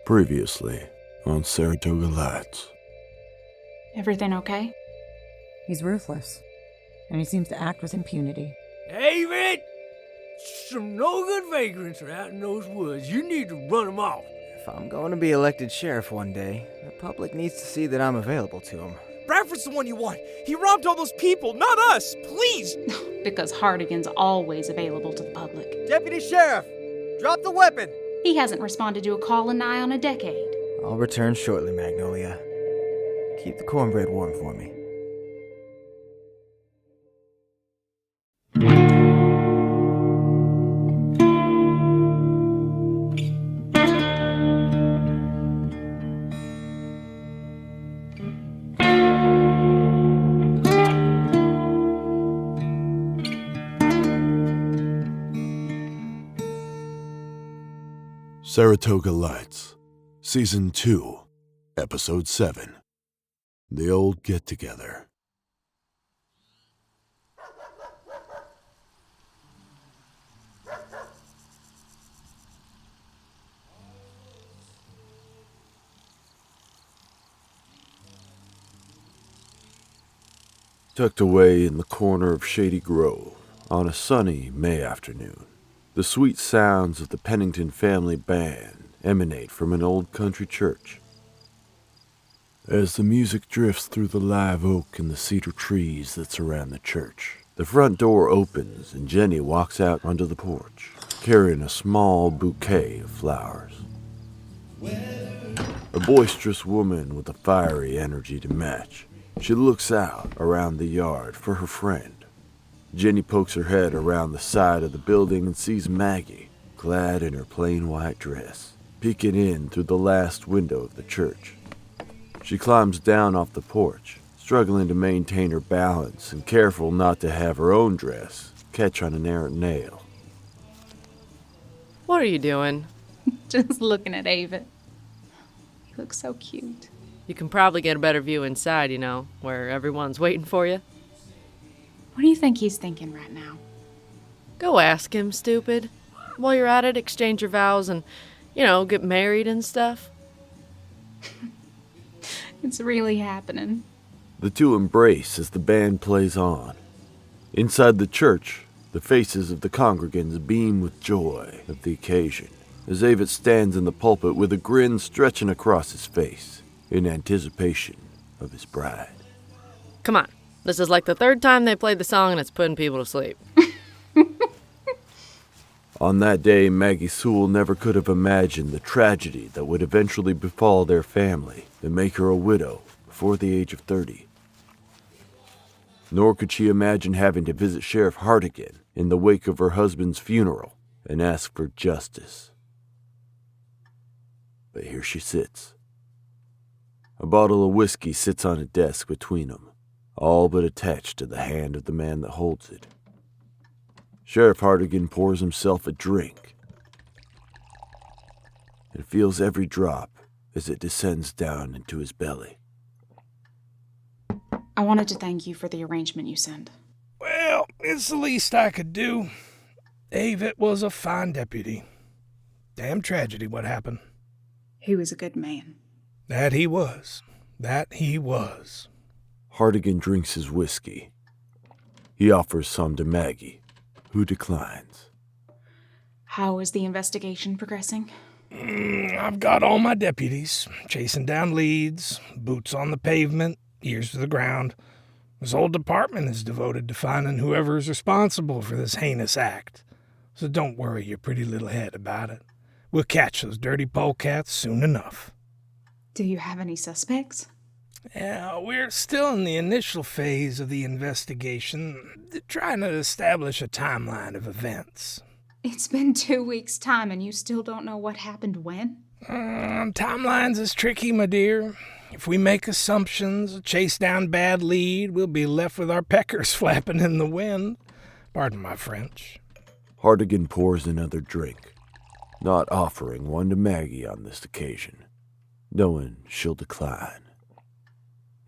Previously on Saratoga Lights. Everything okay? He's ruthless, and he seems to act with impunity. David! Some no good vagrants are out in those woods. You need to run them off. If I'm going to be elected sheriff one day, the public needs to see that I'm available to them. Bradford's the one you want. He robbed all those people, not us. Please! Because Hardigan's always available to the public. Deputy Sheriff, drop the weapon! He hasn't responded to a call in nigh on a decade. I'll return shortly, Magnolia. Keep the cornbread warm for me. Saratoga Lights, Season 2, Episode 7. The Old Get-Together. Tucked away in the corner of Shady Grove, on a sunny May afternoon, the sweet sounds of the Pennington family band emanate from an old country church. As the music drifts through the live oak and the cedar trees that surround the church, the front door opens and Jenny walks out onto the porch, carrying a small bouquet of flowers. A boisterous woman with a fiery energy to match, she looks out around the yard for her friend. Jenny pokes her head around the side of the building and sees Maggie, clad in her plain white dress, peeking in through the last window of the church. She climbs down off the porch, struggling to maintain her balance and careful not to have her own dress catch on an errant nail. What are you doing? Just looking at Ava. He looks so cute. You can probably get a better view inside, where everyone's waiting for you. What do you think he's thinking right now? Go ask him, stupid. While you're at it, exchange your vows and, get married and stuff. It's really happening. The two embrace as the band plays on. Inside the church, the faces of the congregants beam with joy of the occasion, as Avett stands in the pulpit with a grin stretching across his face in anticipation of his bride. Come on. This is like the third time they played the song and it's putting people to sleep. On that day, Maggie Sewell never could have imagined the tragedy that would eventually befall their family and make her a widow before the age of 30. Nor could she imagine having to visit Sheriff Hardigan in the wake of her husband's funeral and ask for justice. But here she sits. A bottle of whiskey sits on a desk between them, all but attached to the hand of the man that holds it. Sheriff Hardigan pours himself a drink and feels every drop as it descends down into his belly. I wanted to thank you for the arrangement you sent. Well, it's the least I could do. Avett was a fine deputy. Damn tragedy what happened. He was a good man. That he was. That he was. Hardigan drinks his whiskey. He offers some to Maggie, who declines. How is the investigation progressing? I've got all my deputies, chasing down leads, boots on the pavement, ears to the ground. This whole department is devoted to finding whoever is responsible for this heinous act. So don't worry your pretty little head about it. We'll catch those dirty polecats soon enough. Do you have any suspects? Yeah, we're still in the initial phase of the investigation, trying to establish a timeline of events. It's been 2 weeks' time and you still don't know what happened when? Timelines is tricky, my dear. If we make assumptions, chase down bad lead, we'll be left with our peckers flapping in the wind. Pardon my French. Hardigan pours another drink, not offering one to Maggie on this occasion, knowing she'll decline.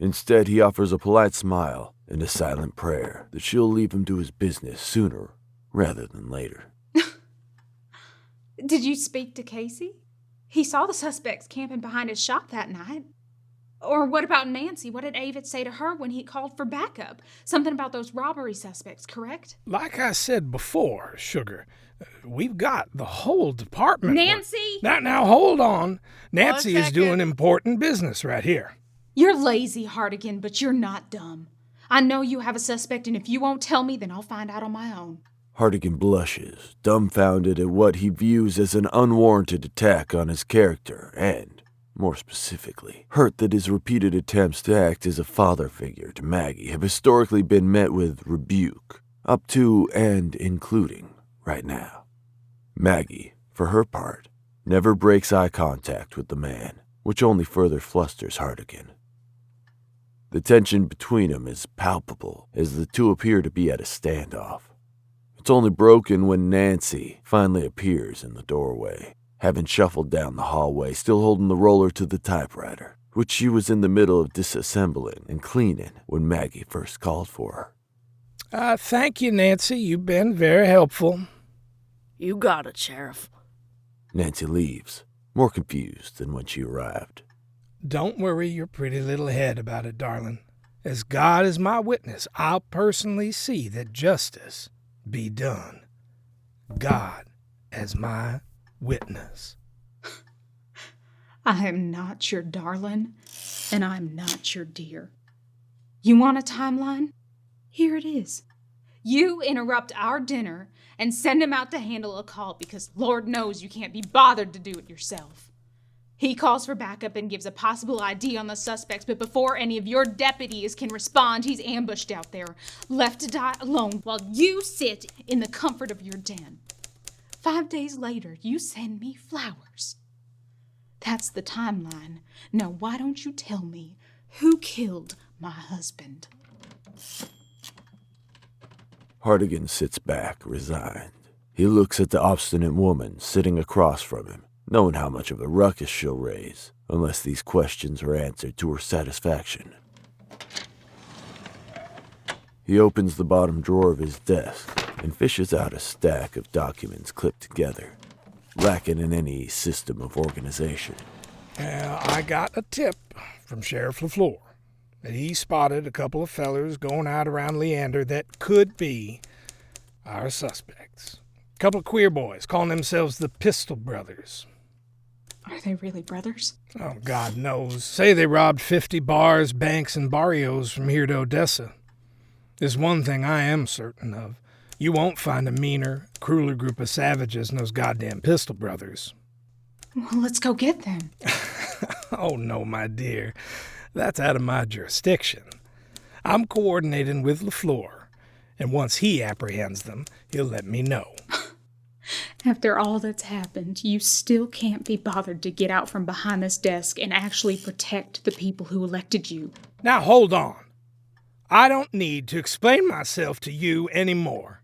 Instead, he offers a polite smile and a silent prayer that she'll leave him to his business sooner rather than later. Did you speak to Casey? He saw the suspects camping behind his shop that night. Or what about Nancy? What did Avid say to her when he called for backup? Something about those robbery suspects, correct? Like I said before, Sugar, we've got the whole department. Nancy! Now, hold on. Nancy is second. doing important business right here. You're lazy, Hartigan, but you're not dumb. I know you have a suspect, and if you won't tell me, then I'll find out on my own. Hartigan blushes, dumbfounded at what he views as an unwarranted attack on his character and, more specifically, hurt that his repeated attempts to act as a father figure to Maggie have historically been met with rebuke, up to and including right now. Maggie, for her part, never breaks eye contact with the man, which only further flusters Hartigan. The tension between them is palpable as the two appear to be at a standoff. It's only broken when Nancy finally appears in the doorway, having shuffled down the hallway, still holding the roller to the typewriter, which she was in the middle of disassembling and cleaning when Maggie first called for her. Thank you, Nancy. You've been very helpful. You got it, Sheriff. Nancy leaves, more confused than when she arrived. Don't worry your pretty little head about it, darling. As God is my witness, I'll personally see that justice be done. God as my witness. I am not your darling, and I'm not your dear. You want a timeline? Here it is. You interrupt our dinner and send him out to handle a call because Lord knows you can't be bothered to do it yourself. He calls for backup and gives a possible ID on the suspects, but before any of your deputies can respond, he's ambushed out there, left to die alone while you sit in the comfort of your den. 5 days later, you send me flowers. That's the timeline. Now, why don't you tell me who killed my husband? Hartigan sits back, resigned. He looks at the obstinate woman sitting across from him, knowing how much of a ruckus she'll raise, unless these questions are answered to her satisfaction. He opens the bottom drawer of his desk and fishes out a stack of documents clipped together, lacking in any system of organization. I got a tip from Sheriff LaFleur that he spotted a couple of fellers going out around Leander that could be our suspects. A couple of queer boys calling themselves the Pistol Brothers. Are they really brothers? Oh, God knows. Say they robbed 50 bars, banks, and barrios from here to Odessa. There's one thing I am certain of. You won't find a meaner, crueler group of savages than those goddamn Pistol Brothers. Well, let's go get them. Oh, no, my dear. That's out of my jurisdiction. I'm coordinating with LaFleur, and once he apprehends them, he'll let me know. After all that's happened, you still can't be bothered to get out from behind this desk and actually protect the people who elected you. Now, hold on. I don't need to explain myself to you anymore.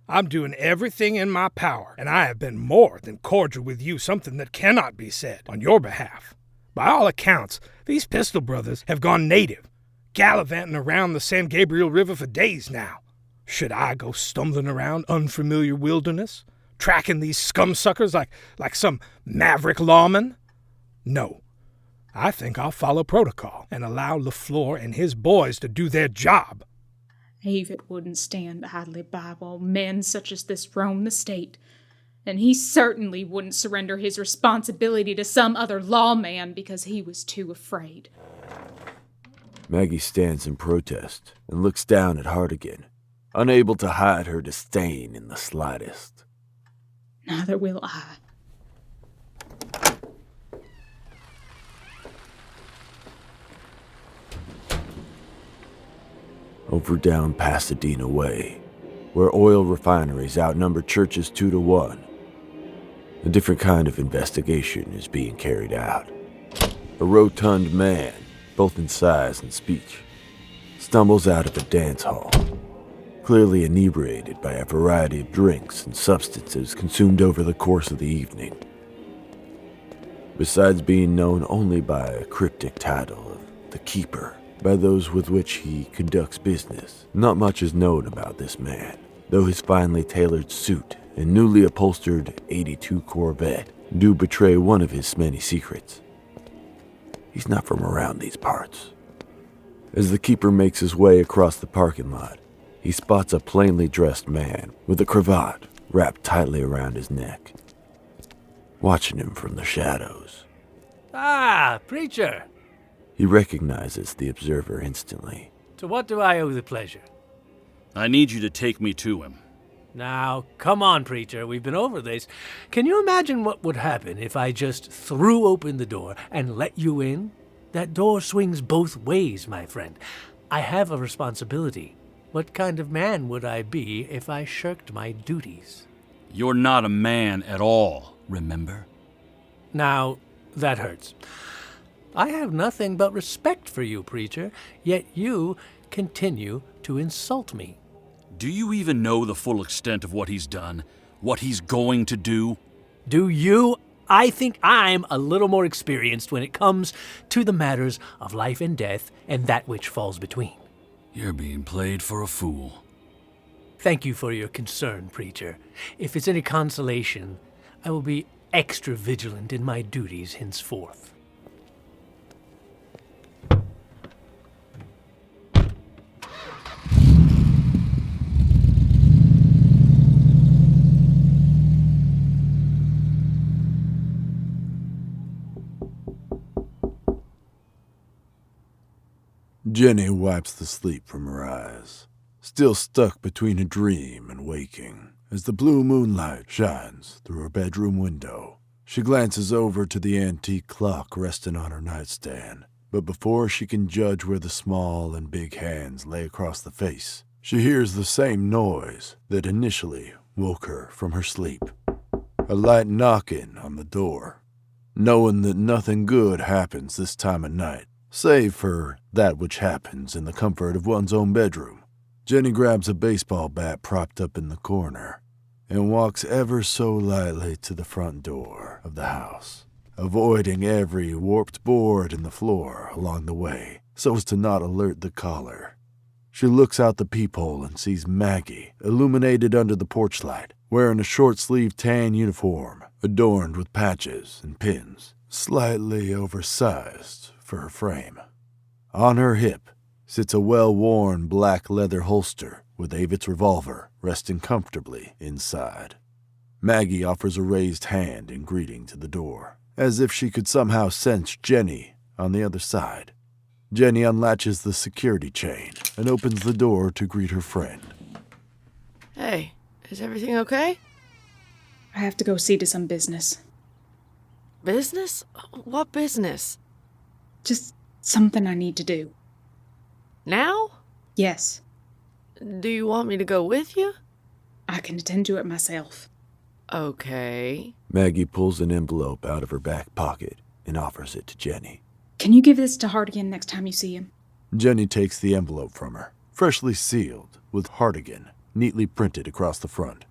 I'm doing everything in my power, and I have been more than cordial with you, something that cannot be said on your behalf. By all accounts, these Pistol Brothers have gone native, gallivanting around the San Gabriel River for days now. Should I go stumbling around unfamiliar wilderness, tracking these scumsuckers like some maverick lawman? No. I think I'll follow protocol and allow LaFleur and his boys to do their job. Avid wouldn't stand idly by while men such as this roam the state, and he certainly wouldn't surrender his responsibility to some other lawman because he was too afraid. Maggie stands in protest and looks down at Hartigan, unable to hide her disdain in the slightest. Neither will I. Over down Pasadena Way, where oil refineries outnumber churches 2-1, a different kind of investigation is being carried out. A rotund man, both in size and speech, stumbles out of a dance hall, clearly inebriated by a variety of drinks and substances consumed over the course of the evening. Besides being known only by a cryptic title of The Keeper, by those with which he conducts business, not much is known about this man, though his finely tailored suit and newly upholstered '82 Corvette do betray one of his many secrets. He's not from around these parts. As the keeper makes his way across the parking lot, he spots a plainly dressed man with a cravat wrapped tightly around his neck, watching him from the shadows. Ah, preacher! He recognizes the observer instantly. To what do I owe the pleasure? I need you to take me to him. Now, come on, preacher, we've been over this. Can you imagine what would happen if I just threw open the door and let you in? That door swings both ways, my friend. I have a responsibility. What kind of man would I be if I shirked my duties? You're not a man at all, remember? Now, that hurts. I have nothing but respect for you, preacher, yet you continue to insult me. Do you even know the full extent of what he's done? What he's going to do? Do you? I think I'm a little more experienced when it comes to the matters of life and death and that which falls between. You're being played for a fool. Thank you for your concern, preacher. If it's any consolation, I will be extra vigilant in my duties henceforth. Jenny wipes the sleep from her eyes, still stuck between a dream and waking, as the blue moonlight shines through her bedroom window. She glances over to the antique clock resting on her nightstand, but before she can judge where the small and big hands lay across the face, she hears the same noise that initially woke her from her sleep. A light knocking on the door. Knowing that nothing good happens this time of night, save for that which happens in the comfort of one's own bedroom, Jenny grabs a baseball bat propped up in the corner and walks ever so lightly to the front door of the house, avoiding every warped board in the floor along the way so as to not alert the caller. She looks out the peephole and sees Maggie, illuminated under the porch light, wearing a short-sleeved tan uniform adorned with patches and pins, slightly oversized for her frame. On her hip sits a well-worn black leather holster with Avit's revolver resting comfortably inside. Maggie offers a raised hand in greeting to the door, as if she could somehow sense Jenny on the other side. Jenny unlatches the security chain and opens the door to greet her friend. Hey, is everything okay? I have to go see to some business. Business? What business? Just something I need to do. Now? Yes, Do you want me to go with you? I can attend to it myself. Okay. Maggie pulls an envelope out of her back pocket and offers it to Jenny. Can you give this to Hardigan next time you see him? Jenny takes the envelope from her, freshly sealed, with Hardigan neatly printed across the front.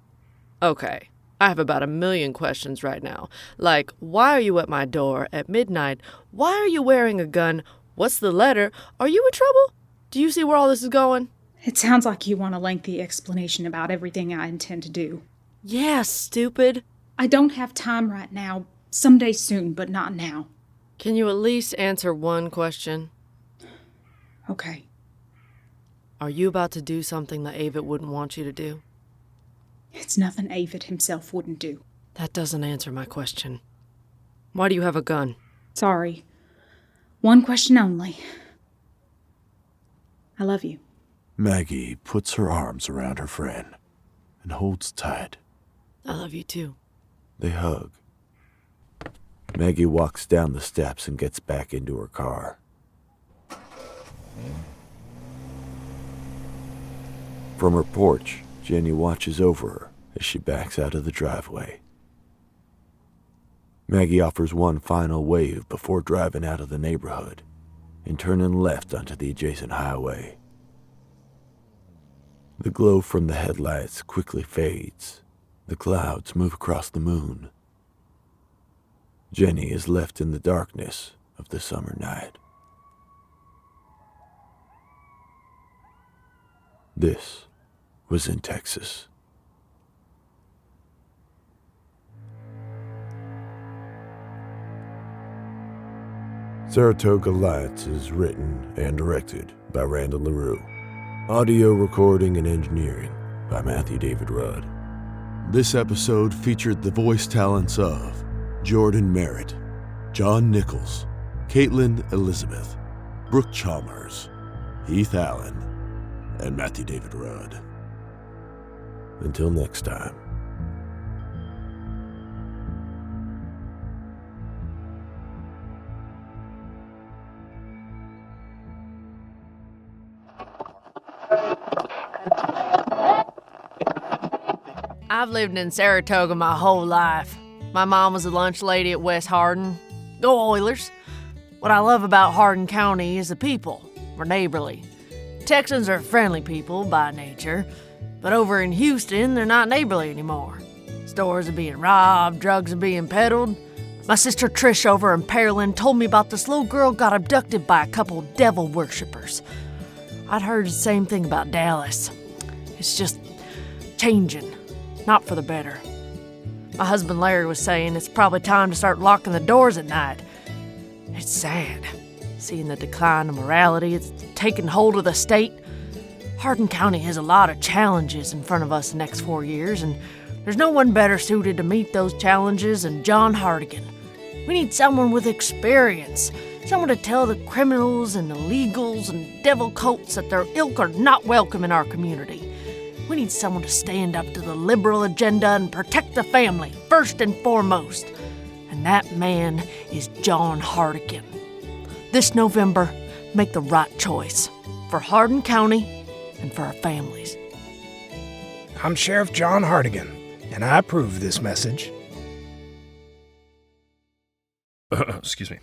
Okay. I have about 1,000,000 questions right now. Like, why are you at my door at midnight? Why are you wearing a gun? What's the letter? Are you in trouble? Do you see where all this is going? It sounds like you want a lengthy explanation about everything I intend to do. Yeah, stupid. I don't have time right now. Someday soon, but not now. Can you at least answer one question? Okay. Are you about to do something that Avit wouldn't want you to do? It's nothing Avit himself wouldn't do. That doesn't answer my question. Why do you have a gun? Sorry. One question only. I love you. Maggie puts her arms around her friend and holds tight. I love you too. They hug. Maggie walks down the steps and gets back into her car. From her porch, Jenny watches over her as she backs out of the driveway. Maggie offers one final wave before driving out of the neighborhood and turning left onto the adjacent highway. The glow from the headlights quickly fades. The clouds move across the moon. Jenny is left in the darkness of the summer night. This was in Texas. Saratoga Lights is written and directed by Randall LaRue. Audio recording and engineering by Matthew David Rudd. This episode featured the voice talents of Jordan Merritt, John Nichols, Caitlin Elizabeth, Brooke Chalmers, Heath Allen, and Matthew David Rudd. Until next time. I've lived in Saratoga my whole life. My mom was a lunch lady at West Hardin. Go Oilers! What I love about Hardin County is the people. We're neighborly. Texans are friendly people by nature, but over in Houston, they're not neighborly anymore. Stores are being robbed, drugs are being peddled. My sister Trish over in Pearland told me about this little girl got abducted by a couple devil worshippers. I'd heard the same thing about Dallas. It's just changing, not for the better. My husband Larry was saying it's probably time to start locking the doors at night. It's sad, seeing the decline of morality. It's taken hold of the state. Hardin County has a lot of challenges in front of us the next 4 years, and there's no one better suited to meet those challenges than John Hardigan. We need someone with experience, someone to tell the criminals and illegals and devil cults that their ilk are not welcome in our community. We need someone to stand up to the liberal agenda and protect the family, first and foremost. And that man is John Hardigan. This November, make the right choice for Hardin County and for our families. I'm Sheriff John Hardigan, and I approve this message. Excuse me.